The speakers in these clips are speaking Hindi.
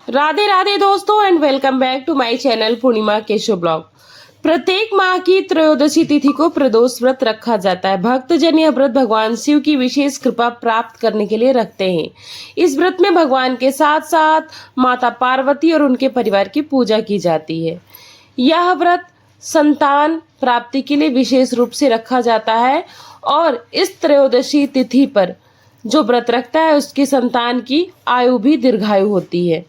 राधे राधे दोस्तों and welcome back to my channel Purnima Keshav blog. प्रत्येक माह की त्रयोदशी तिथि को प्रदोष व्रत रखा जाता है। भक्तजन यह व्रत भगवान शिव की विशेष कृपा प्राप्त करने के लिए रखते हैं। इस व्रत में भगवान के साथ साथ माता पार्वती और उनके परिवार की पूजा की जाती है। यह व्रत संतान प्राप्ति के लिए विशेष रूप से रखा जाता है और इस त्रयोदशी तिथि पर जो व्रत रखता है उसकी संतान की आयु भी दीर्घायु होती है।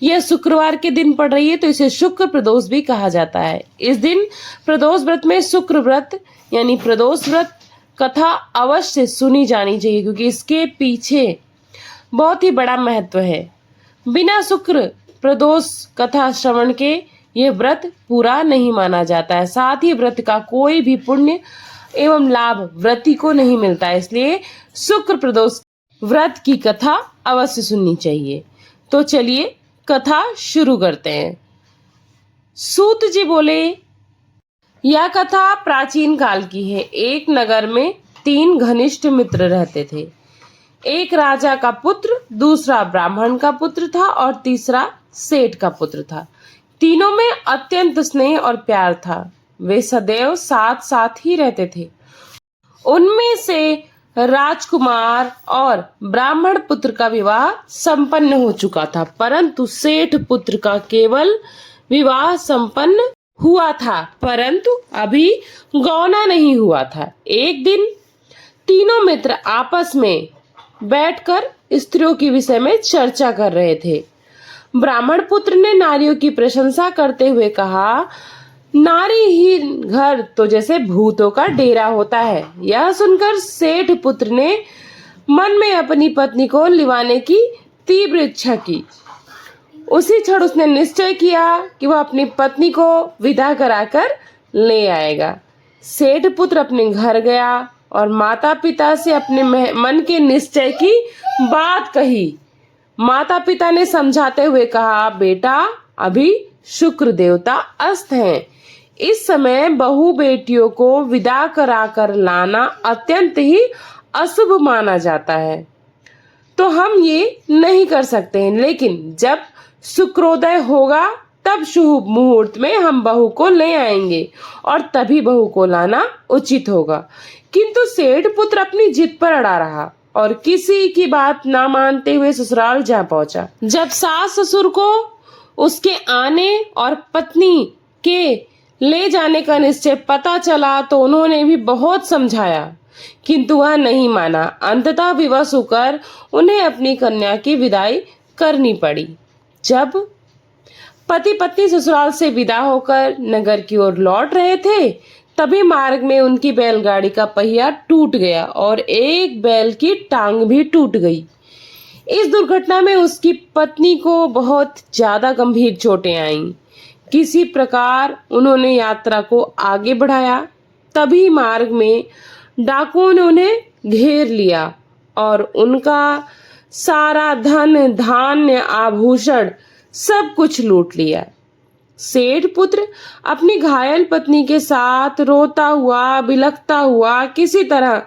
यह शुक्रवार के दिन पड़ रही है तो इसे शुक्र प्रदोष भी कहा जाता है। इस दिन प्रदोष व्रत में शुक्र व्रत यानी प्रदोष व्रत कथा अवश्य सुनी जानी चाहिए क्योंकि इसके पीछे बहुत ही बड़ा महत्व है। बिना शुक्र प्रदोष कथा श्रवण के यह व्रत पूरा नहीं माना जाता है। साथ ही व्रत का कोई भी पुण्य एवं लाभ व्रती को नहीं मिलता है। इसलिए शुक्र प्रदोष व्रत की कथा अवश्य सुननी चाहिए। तो चलिए कथा शुरू करते हैं। सूत जी बोले, यह कथा प्राचीन काल की है। एक नगर में 3 घनिष्ठ मित्र रहते थे। एक राजा का पुत्र, दूसरा ब्राह्मण का पुत्र था और तीसरा सेठ का पुत्र था। तीनों में अत्यंत स्नेह और प्यार था। वे सदैव साथ साथ ही रहते थे। उनमें से राजकुमार और ब्राह्मण पुत्र का विवाह संपन्न हो चुका था, परंतु सेठ पुत्र का केवल विवाह संपन्न हुआ था, परंतु अभी गौना नहीं हुआ था। एक दिन तीनों मित्र आपस में बैठकर स्त्रियों के विषय में चर्चा कर रहे थे। ब्राह्मण पुत्र ने नारियों की प्रशंसा करते हुए कहा, नारी ही घर तो जैसे भूतों का डेरा होता है। यह सुनकर सेठ पुत्र ने मन में अपनी पत्नी को लिवाने की तीव्र इच्छा की। उसी क्षण उसने निश्चय किया कि वह अपनी पत्नी को विदा कराकर ले आएगा। सेठ पुत्र अपने घर गया और माता पिता से अपने मन के निश्चय की बात कही। माता पिता ने समझाते हुए कहा, बेटा अभी शुक्र देवता अस्त हैं। इस समय बहू बेटियों को विदा कराकर लाना अत्यंत ही अशुभ माना जाता है, तो हम ये नहीं कर सकते हैं। लेकिन जब शुक्रोदय होगा तब शुभ मुहूर्त में हम बहू को ले आएंगे और तभी बहू को लाना उचित होगा। किंतु सेठ पुत्र अपनी जिद पर अड़ा रहा और किसी की बात ना मानते हुए ससुराल जा पहुंचा। जब सास ससुर को उसके आने और पत्नी के ले जाने का निश्चय पता चला तो उन्होंने भी बहुत समझाया, किंतु वह नहीं माना। अंततः विवश होकर उन्हें अपनी कन्या की विदाई करनी पड़ी। जब पति पत्नी ससुराल से विदा होकर नगर की ओर लौट रहे थे, तभी मार्ग में उनकी बैलगाड़ी का पहिया टूट गया और एक बैल की टांग भी टूट गई। इस दुर्घटना में उसकी पत्नी को बहुत ज्यादा गंभीर चोटें आईं। किसी प्रकार उन्होंने यात्रा को आगे बढ़ाया। तभी मार्ग में डाकुओं ने उन्हें घेर लिया और उनका सारा धन धान्य आभूषण सब कुछ लूट लिया। सेठ पुत्र अपनी घायल पत्नी के साथ रोता हुआ बिलखता हुआ किसी तरह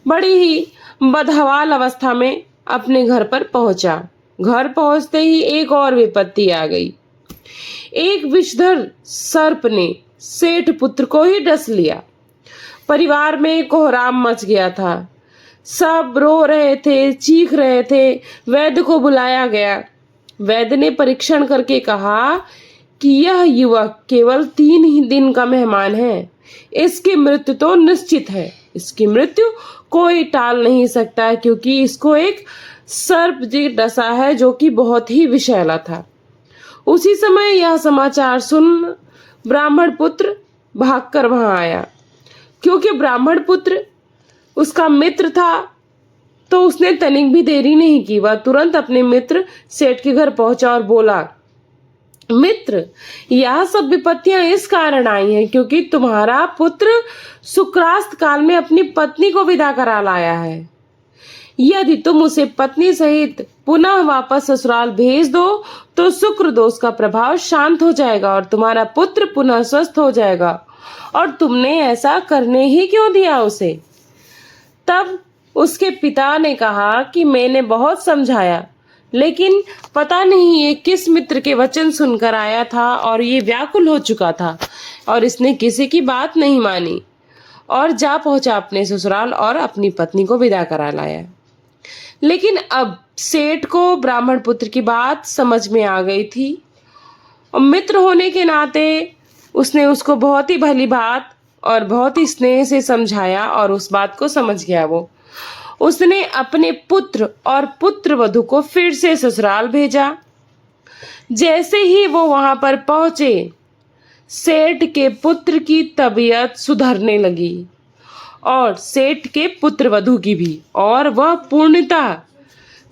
बड़ी ही बदहवाल अवस्था में अपने घर पर पहुंचा। घर पहुंचते ही एक और विपत्ति आ गई। एक विषधर सर्प ने सेठ पुत्र को ही डस लिया। परिवार में कोहराम मच गया था। सब रो रहे थे, चीख रहे थे। वैद्य को बुलाया गया। वैद्य ने परीक्षण करके कहा कि यह युवक केवल 3 ही दिन का मेहमान है। इसकी मृत्यु तो निश्चित है। इसकी मृत्यु कोई टाल नहीं सकता क्योंकि इसको एक सर्प जी डसा है जो कि बहुत ही विषैला था। उसी समय यह समाचार सुन ब्राह्मण पुत्र भागकर वहां आया। क्योंकि ब्राह्मण पुत्र उसका मित्र था तो उसने तनिक भी देरी नहीं की। वह तुरंत अपने मित्र सेठ के घर पहुंचा और बोला, मित्र, यह सब विपत्तियां इस कारण आई हैं क्योंकि तुम्हारा पुत्र शुक्रास्त काल में अपनी पत्नी को विदा करा लाया है। यदि तुम उसे पत्नी सहित पुनः वापस ससुराल भेज दो तो शुक्र दोष का प्रभाव शांत हो जाएगा और तुम्हारा पुत्र पुनः स्वस्थ हो जाएगा। और तुमने ऐसा करने ही क्यों दिया उसे? तब उसके पिता ने कहा कि मैंने बहुत समझाया लेकिन पता नहीं ये किस मित्र के वचन सुनकर आया था और ये व्याकुल हो चुका था और इसने किसी की बात नहीं मानी और जा पहुंचा अपने ससुराल और अपनी पत्नी को विदा करा लाया। लेकिन अब सेठ को ब्राह्मण पुत्र की बात समझ में आ गई थी और मित्र होने के नाते उसने उसको बहुत ही भली बात और बहुत ही स्नेह से समझाया और उस बात को समझ गया वो। उसने अपने पुत्र और पुत्र वधू को फिर से ससुराल भेजा। जैसे ही वो वहां पर पहुंचे, सेठ के पुत्र की तबीयत सुधरने लगी और सेठ के पुत्र वधू की भी, और वह पूर्णतः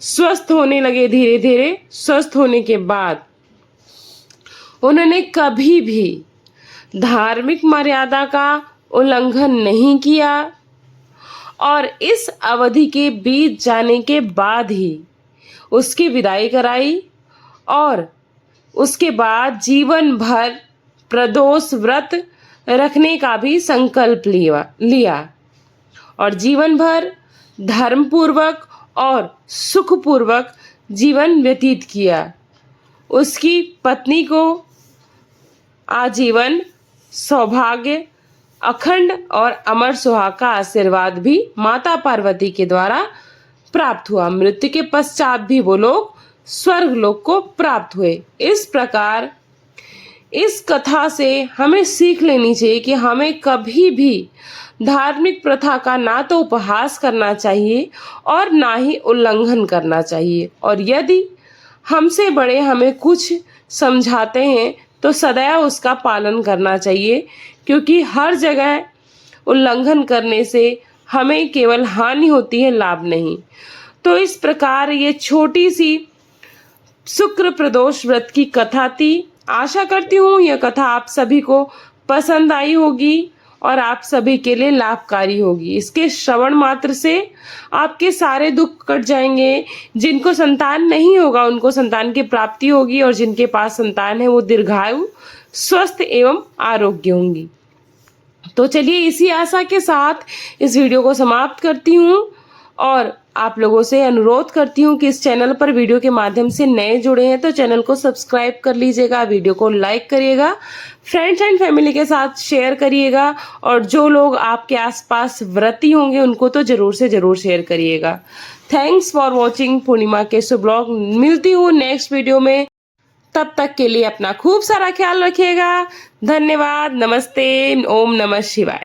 स्वस्थ होने लगे। धीरे धीरे स्वस्थ होने के बाद उन्होंने कभी भी धार्मिक मर्यादा का उल्लंघन नहीं किया और इस अवधि के बीत जाने के बाद ही उसकी विदाई कराई और उसके बाद जीवन भर प्रदोष व्रत रखने का भी संकल्प लिया और जीवन भर धर्मपूर्वक और सुखपूर्वक जीवन व्यतीत किया। उसकी पत्नी को आजीवन सौभाग्य, अखंड और अमर सुहाग का आशीर्वाद भी माता पार्वती के द्वारा प्राप्त हुआ। मृत्यु के पश्चात भी वो लोग स्वर्ग लोक को प्राप्त हुए। इस प्रकार इस कथा से हमें सीख लेनी चाहिए कि हमें कभी भी धार्मिक प्रथा का ना तो उपहास करना चाहिए और ना ही उल्लंघन करना चाहिए, और यदि हमसे बड़े हमें कुछ समझाते हैं तो सदैव उसका पालन करना चाहिए, क्योंकि हर जगह उल्लंघन करने से हमें केवल हानि होती है, लाभ नहीं। तो इस प्रकार ये छोटी सी शुक्र प्रदोष व्रत की कथा थी। आशा करती हूँ यह कथा आप सभी को पसंद आई होगी और आप सभी के लिए लाभकारी होगी। इसके श्रवण मात्र से आपके सारे दुख कट जाएंगे। जिनको संतान नहीं होगा उनको संतान की प्राप्ति होगी और जिनके पास संतान है वो दीर्घायु, स्वस्थ एवं आरोग्य होंगी। तो चलिए इसी आशा के साथ इस वीडियो को समाप्त करती हूँ और आप लोगों से अनुरोध करती हूँ कि इस चैनल पर वीडियो के माध्यम से नए जुड़े हैं तो चैनल को सब्सक्राइब कर लीजिएगा, वीडियो को लाइक करिएगा, फ्रेंड्स एंड फैमिली के साथ शेयर करिएगा और जो लोग आपके आसपास व्रती होंगे उनको तो जरूर से जरूर शेयर करिएगा। Thanks for watching Purnima Keshav blog. मिलती हूँ नेक्स्ट वीडियो में, तब तक के लिए अपना खूब सारा ख्याल रखिएगा। धन्यवाद। नमस्ते। ओम नमः शिवाय।